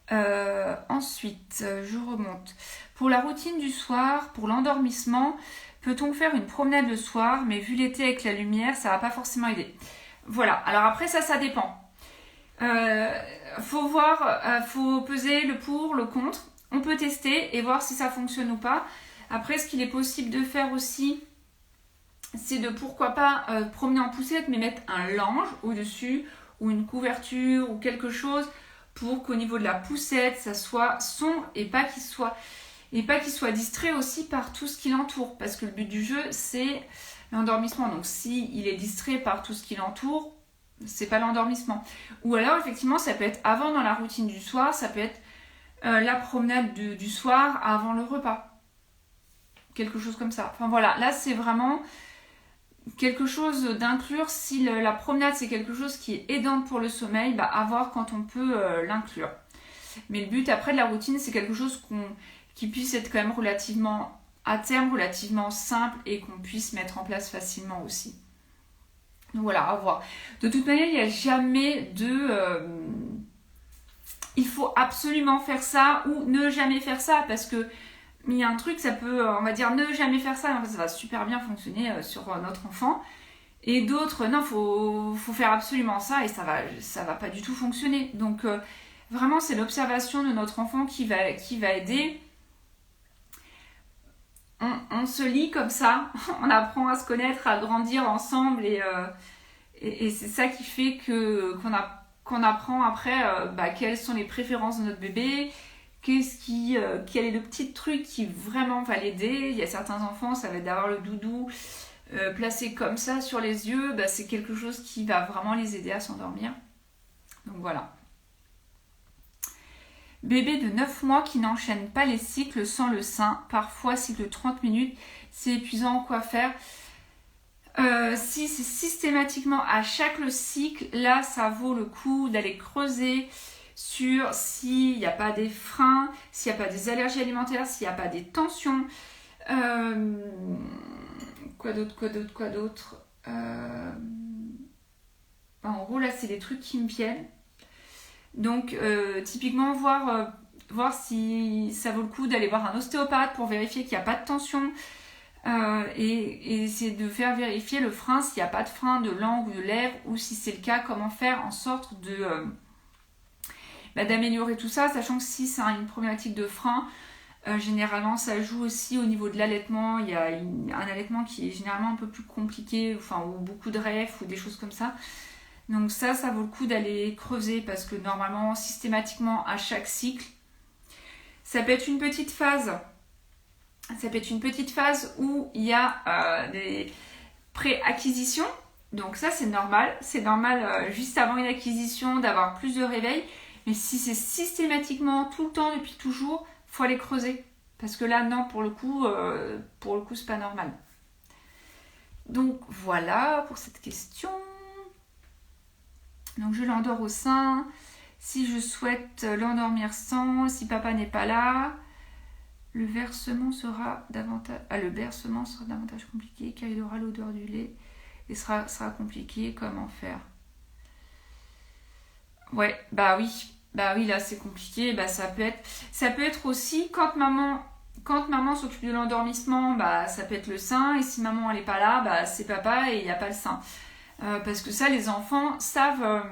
Ensuite, je remonte. Pour la routine du soir, pour l'endormissement, peut-on faire une promenade le soir, mais vu l'été avec la lumière, ça va pas forcément aider. Voilà, alors après ça dépend. Faut voir, faut peser le pour, le contre. On peut tester et voir si ça fonctionne ou pas. Après, ce qu'il est possible de faire aussi, c'est de pourquoi pas promener en poussette, mais mettre un lange au-dessus ou une couverture ou quelque chose pour qu'au niveau de la poussette, ça soit sombre et pas qu'il soit distrait aussi par tout ce qui l'entoure. Parce que le but du jeu, c'est l'endormissement. Donc, s'il est distrait par tout ce qui l'entoure, c'est pas l'endormissement. Ou alors, effectivement, ça peut être avant dans la routine du soir, ça peut être la promenade du soir avant le repas. Quelque chose comme ça. Enfin voilà, là c'est vraiment quelque chose d'inclure. Si la promenade c'est quelque chose qui est aidant pour le sommeil, bah à voir quand on peut l'inclure. Mais le but après de la routine, c'est quelque chose qui puisse être quand même relativement, à terme, relativement simple et qu'on puisse mettre en place facilement aussi. Donc voilà, à voir. De toute manière, il n'y a jamais de... il faut absolument faire ça ou ne jamais faire ça parce que il y a un truc, ça peut, on va dire, ne jamais faire ça, en fait, ça va super bien fonctionner sur notre enfant. Et d'autres, non, faut faire absolument ça et ça va pas du tout fonctionner. Donc, vraiment, c'est l'observation de notre enfant qui va aider. On se lie comme ça, on apprend à se connaître, à grandir ensemble et c'est ça qui fait qu'on apprend après quelles sont les préférences de notre bébé, quel est le petit truc qui vraiment va l'aider. Il y a certains enfants, ça va être d'avoir le doudou placé comme ça sur les yeux, c'est quelque chose qui va vraiment les aider à s'endormir. Donc voilà. Bébé de 9 mois qui n'enchaîne pas les cycles sans le sein, parfois cycle de 30 minutes, c'est épuisant, quoi faire ? Si c'est systématiquement à chaque cycle, là ça vaut le coup d'aller creuser sur s'il n'y a pas des freins, s'il n'y a pas des allergies alimentaires, s'il n'y a pas des tensions. Quoi d'autre En gros, là, c'est des trucs qui me viennent. Donc, typiquement, voir si ça vaut le coup d'aller voir un ostéopathe pour vérifier qu'il n'y a pas de tension. Et essayer de faire vérifier le frein, s'il n'y a pas de frein de langue ou de lèvres, ou si c'est le cas, comment faire en sorte d'améliorer tout ça, sachant que si c'est une problématique de frein, généralement ça joue aussi au niveau de l'allaitement. Il y a un allaitement qui est généralement un peu plus compliqué, ou beaucoup de ref ou des choses comme ça. Donc ça vaut le coup d'aller creuser parce que normalement, systématiquement, à chaque cycle, ça peut être une petite phase. Ça peut être une petite phase où il y a des pré-acquisitions. Donc ça, c'est normal. C'est normal juste avant une acquisition d'avoir plus de réveil. Mais si c'est systématiquement, tout le temps, depuis toujours, il faut aller creuser. Parce que là, non, pour le coup, c'est pas normal. Donc voilà pour cette question. Donc je l'endors au sein. Si je souhaite l'endormir sans, si papa n'est pas là, le bercement sera davantage compliqué car il aura l'odeur du lait et sera compliqué. Comment faire ? Ouais, bah oui, là c'est compliqué. Ça peut être aussi quand maman s'occupe de l'endormissement, ça peut être le sein, et si maman elle est pas là, c'est papa et il n'y a pas le sein. Parce que ça, les enfants savent.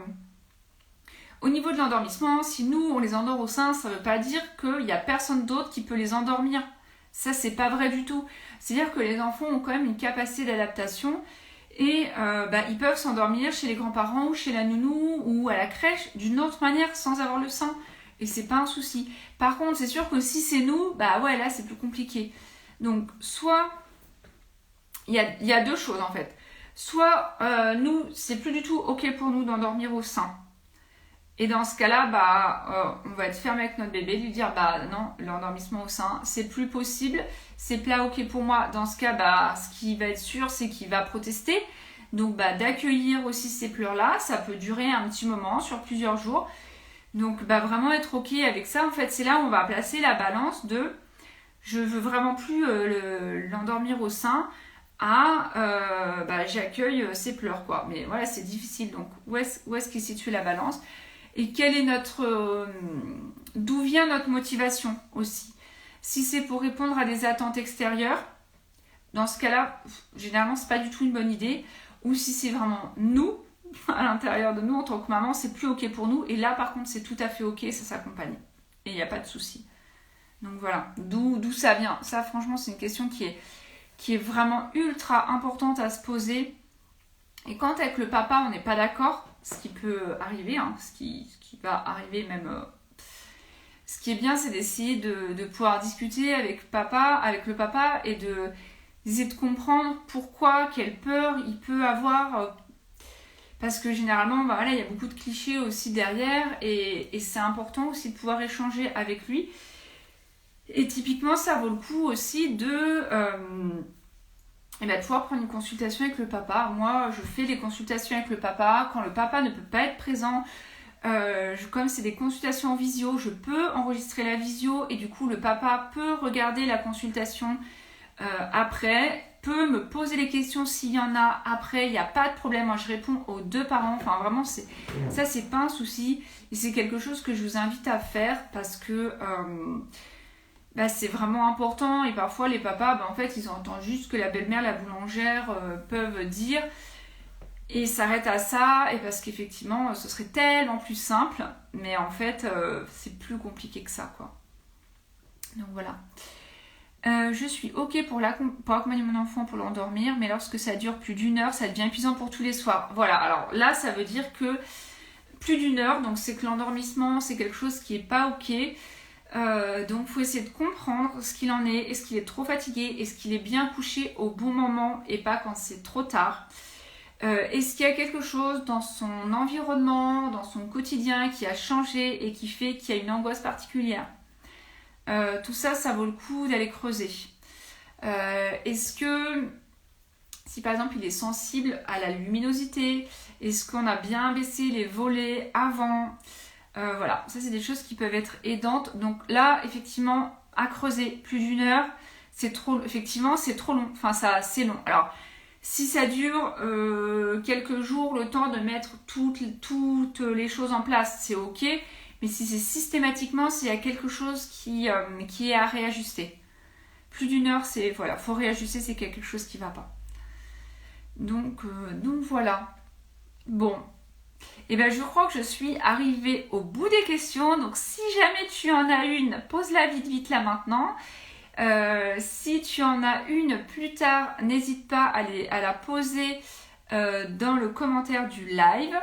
Au niveau de l'endormissement, si nous on les endort au sein, ça ne veut pas dire qu'il n'y a personne d'autre qui peut les endormir. Ça, c'est pas vrai du tout. C'est-à-dire que les enfants ont quand même une capacité d'adaptation et ils peuvent s'endormir chez les grands-parents ou chez la nounou ou à la crèche d'une autre manière sans avoir le sein. Et c'est pas un souci. Par contre, c'est sûr que si c'est nous, là c'est plus compliqué. Donc, soit il y a deux choses en fait. Soit nous, c'est plus du tout ok pour nous d'endormir au sein. Et dans ce cas-là, on va être ferme avec notre bébé, lui dire non, l'endormissement au sein, c'est plus possible, c'est pas ok pour moi. Dans ce cas, ce qui va être sûr, c'est qu'il va protester. Donc d'accueillir aussi ces pleurs-là, ça peut durer un petit moment, sur plusieurs jours. Donc vraiment être ok avec ça. En fait, c'est là où on va placer la balance de je veux vraiment plus l'endormir au sein à j'accueille ses pleurs quoi. Mais voilà, c'est difficile. Donc où est-ce qu'il situe la balance ? et quelle est d'où vient notre motivation aussi. Si c'est pour répondre à des attentes extérieures, dans ce cas-là, généralement, c'est pas du tout une bonne idée. Ou si c'est vraiment nous, à l'intérieur de nous, en tant que maman, c'est plus ok pour nous. Et là, par contre, c'est tout à fait ok, ça s'accompagne. Et il n'y a pas de souci. Donc voilà, d'où ça vient. Ça, franchement, c'est une question qui est vraiment ultra importante à se poser. Et quand avec le papa, on n'est pas d'accord, ce qui peut arriver, hein, ce qui va arriver même... ce qui est bien, c'est d'essayer de pouvoir discuter avec le papa et d'essayer de comprendre pourquoi, quelle peur il peut avoir. Parce que généralement, voilà, il y a beaucoup de clichés aussi derrière et c'est important aussi de pouvoir échanger avec lui. Et typiquement, ça vaut le coup aussi de pouvoir prendre une consultation avec le papa. Moi, je fais des consultations avec le papa. Quand le papa ne peut pas être présent, comme c'est des consultations en visio, je peux enregistrer la visio et du coup, le papa peut regarder la consultation après, peut me poser les questions s'il y en a après, il n'y a pas de problème. Moi, je réponds aux deux parents. Enfin, vraiment, ça, c'est pas un souci. Et c'est quelque chose que je vous invite à faire parce que... c'est vraiment important et parfois les papas, en fait, ils entendent juste ce que la belle-mère, la boulangère peuvent dire et s'arrêtent à ça et parce qu'effectivement, ce serait tellement plus simple, mais en fait, c'est plus compliqué que ça, quoi. Donc voilà. Je suis ok pour accompagner mon enfant pour l'endormir, mais lorsque ça dure plus d'1 heure, ça devient épuisant pour tous les soirs. Voilà, alors là, ça veut dire que plus d'1 heure, donc c'est que l'endormissement, c'est quelque chose qui n'est pas ok. Donc il faut essayer de comprendre ce qu'il en est, est-ce qu'il est trop fatigué, est-ce qu'il est bien couché au bon moment et pas quand c'est trop tard. Est-ce qu'il y a quelque chose dans son environnement, dans son quotidien qui a changé et qui fait qu'il y a une angoisse particulière. Tout ça, ça vaut le coup d'aller creuser. Est-ce que, si par exemple il est sensible à la luminosité, est-ce qu'on a bien baissé les volets avant ? Voilà, ça c'est des choses qui peuvent être aidantes. Donc là, effectivement, à creuser plus d'1 heure, c'est trop long. Enfin, c'est long. Alors, si ça dure quelques jours, le temps de mettre toutes les choses en place, c'est ok. Mais si c'est systématiquement, s'il y a quelque chose qui est à réajuster. Plus d'1 heure, faut réajuster, c'est quelque chose qui ne va pas. Donc voilà. Bon. Et je crois que je suis arrivée au bout des questions. Donc si jamais tu en as une, pose-la vite là maintenant. Si tu en as une plus tard, n'hésite pas à la poser dans le commentaire du live.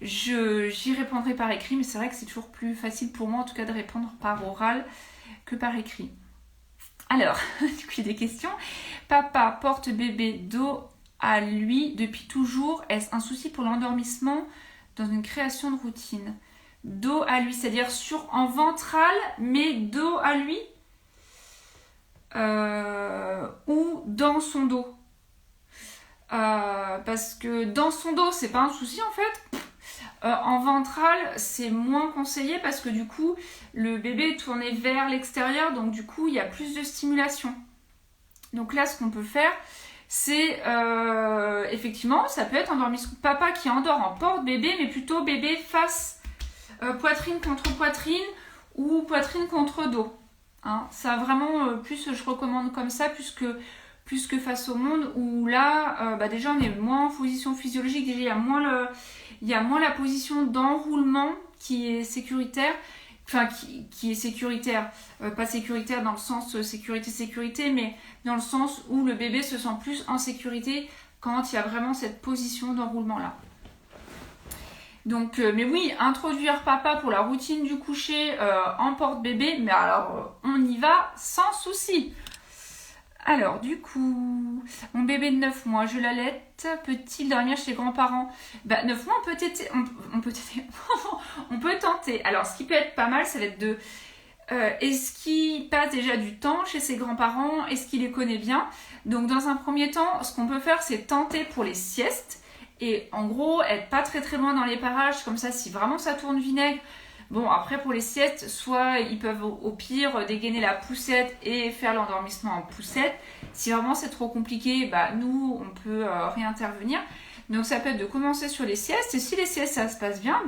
J'y répondrai par écrit, mais c'est vrai que c'est toujours plus facile pour moi en tout cas de répondre par oral que par écrit. Alors, du coup il y a des questions. Papa porte bébé dos à lui depuis toujours. Est-ce un souci pour l'endormissement dans une création de routine? Dos à lui, c'est-à-dire en ventral, mais dos à lui ou dans son dos. Parce que dans son dos, c'est pas un souci en fait. En ventral, c'est moins conseillé parce que du coup, le bébé est tourné vers l'extérieur, donc du coup, il y a plus de stimulation. Donc là, ce qu'on peut faire, c'est effectivement, ça peut être endormissement. Papa qui endort en porte-bébé, mais plutôt bébé face poitrine contre poitrine ou poitrine contre dos. Hein, ça vraiment, plus je recommande comme ça, plus que face au monde où là, déjà on est moins en position physiologique, déjà il y a moins la position d'enroulement qui est sécuritaire, enfin qui est sécuritaire, pas sécuritaire dans le sens sécurité, mais dans le sens où le bébé se sent plus en sécurité quand il y a vraiment cette position d'enroulement là. Donc, mais oui, introduire papa pour la routine du coucher en porte-bébé, mais alors on y va sans souci. Alors, du coup, mon bébé de 9 mois, je l'allaite, peut-il dormir chez les grands-parents ? 9 mois, on peut tenter. Alors, ce qui peut être pas mal, ça va être de... est-ce qu'il passe déjà du temps chez ses grands-parents ? Est-ce qu'il les connaît bien ? Donc, dans un premier temps, ce qu'on peut faire, c'est tenter pour les siestes. Et en gros, être pas très très loin dans les parages, comme ça, si vraiment ça tourne vinaigre. Bon, après pour les siestes, soit ils peuvent au pire dégainer la poussette et faire l'endormissement en poussette. Si vraiment c'est trop compliqué, nous, on peut réintervenir. Donc ça peut être de commencer sur les siestes. Et si les siestes, ça se passe bien,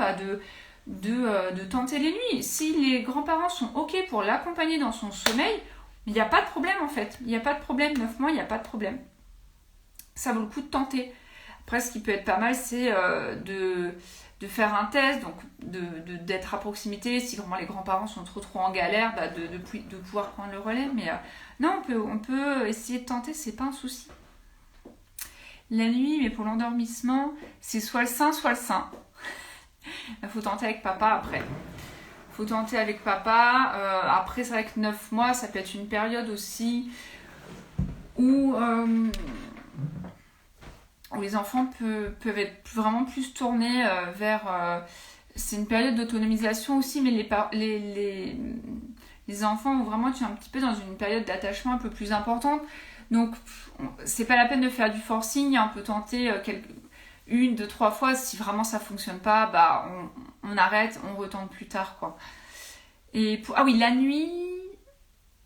de tenter les nuits. Si les grands-parents sont OK pour l'accompagner dans son sommeil, il n'y a pas de problème en fait. Il n'y a pas de problème, 9 mois, il n'y a pas de problème. Ça vaut le coup de tenter. Après, ce qui peut être pas mal, c'est de faire un test, donc d'être à proximité. Si vraiment les grands-parents sont trop en galère, de pouvoir prendre le relais. Mais non, on peut essayer de tenter, c'est pas un souci. La nuit, mais pour l'endormissement, c'est soit le sein, soit le sein. Il faut tenter avec papa après. Faut tenter avec papa. Après, c'est vrai que 9 mois, ça peut être une période aussi où les enfants peuvent être vraiment plus tournés vers... c'est une période d'autonomisation aussi, mais les enfants ont vraiment un petit peu dans une période d'attachement un peu plus importante. Donc, c'est pas la peine de faire du forcing. On peut tenter 1, 2, 3 fois. Si vraiment ça fonctionne pas, on arrête, on retente plus tard, quoi. Ah oui, la nuit...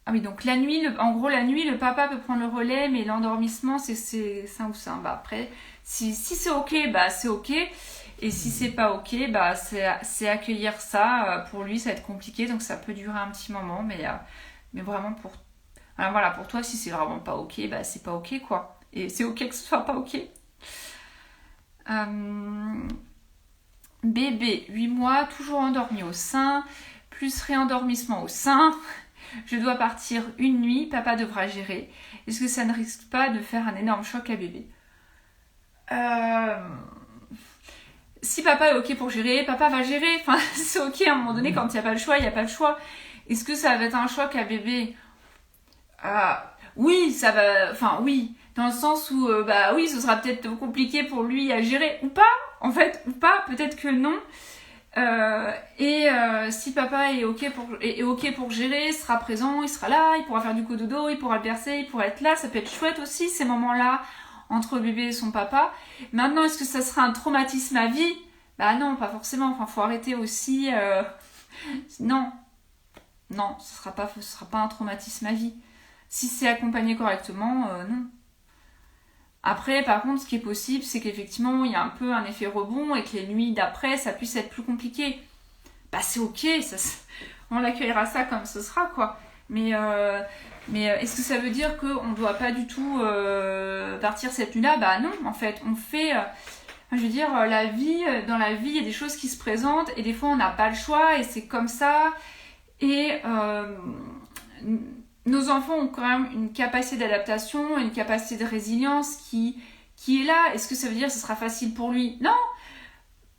Ah oui, donc la nuit, en gros, la nuit, le papa peut prendre le relais, mais l'endormissement, c'est ça ou ça. Après, si c'est OK, c'est OK. Et si c'est pas OK, c'est accueillir ça. Pour lui, ça va être compliqué, donc ça peut durer un petit moment. Mais vraiment, alors voilà, pour toi, si c'est vraiment pas OK, c'est pas OK, quoi. Et c'est OK que ce soit pas OK. Bébé, 8 mois, toujours endormi au sein, plus réendormissement au sein. Je dois partir une nuit, papa devra gérer. Est-ce que ça ne risque pas de faire un énorme choc à bébé? Si papa est OK pour gérer, papa va gérer. Enfin, c'est OK à un moment donné, quand il n'y a pas le choix, il n'y a pas le choix. Est-ce que ça va être un choc à bébé? Oui, ça va... Enfin, oui. Dans le sens où, oui, ce sera peut-être compliqué pour lui à gérer. Ou pas, en fait. Ou pas, peut-être que non. Si papa est OK pour gérer, sera présent, il sera là, il pourra faire du cododo, il pourra le bercer, il pourra être là. Ça peut être chouette aussi, ces moments-là, entre bébé et son papa. Maintenant, est-ce que ça sera un traumatisme à vie? Non, pas forcément. Enfin, faut arrêter aussi. Non, ce sera pas un traumatisme à vie. Si c'est accompagné correctement, non. Après, par contre, ce qui est possible, c'est qu'effectivement, il y a un peu un effet rebond et que les nuits d'après, ça puisse être plus compliqué. C'est OK, on l'accueillera ça comme ce sera, quoi. Mais est-ce que ça veut dire qu'on ne doit pas du tout partir cette nuit-là? Non, en fait, on fait... je veux dire, dans la vie, il y a des choses qui se présentent et des fois, on n'a pas le choix et c'est comme ça. Et... nos enfants ont quand même une capacité d'adaptation, une capacité de résilience qui est là. Est-ce que ça veut dire que ce sera facile pour lui? Non,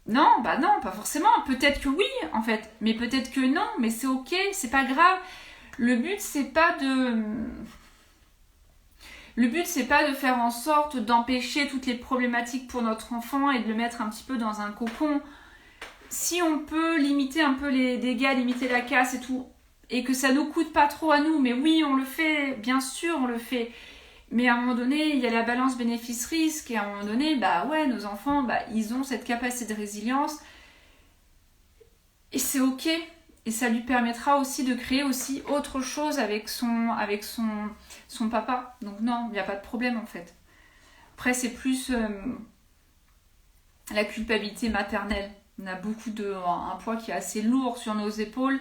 non, pas forcément. Peut-être que oui, en fait, mais peut-être que non. Mais c'est OK, c'est pas grave. Le but, c'est pas de faire en sorte d'empêcher toutes les problématiques pour notre enfant et de le mettre un petit peu dans un cocon. Si on peut limiter un peu les dégâts, limiter la casse et tout, et que ça nous coûte pas trop à nous, mais oui, on le fait, bien sûr, on le fait. Mais à un moment donné, il y a la balance bénéfice-risque, et à un moment donné, nos enfants, ils ont cette capacité de résilience, et c'est OK. Et ça lui permettra aussi de créer aussi autre chose avec son papa. Donc non, il n'y a pas de problème en fait. Après, c'est plus la culpabilité maternelle. On a un poids qui est assez lourd sur nos épaules.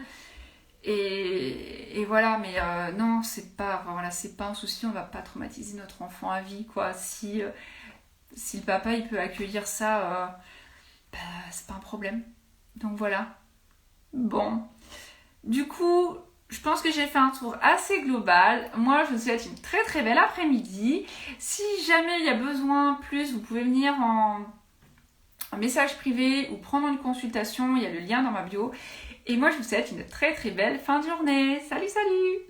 Et voilà, mais non, c'est pas un souci, on va pas traumatiser notre enfant à vie, quoi. Si le papa il peut accueillir ça, c'est pas un problème. Donc voilà. Bon, du coup, je pense que j'ai fait un tour assez global. Moi, je vous souhaite une très très belle après-midi. Si jamais il y a besoin plus, vous pouvez venir en message privé ou prendre une consultation, il y a le lien dans ma bio. Et moi, je vous souhaite une très très belle fin de journée. Salut, salut!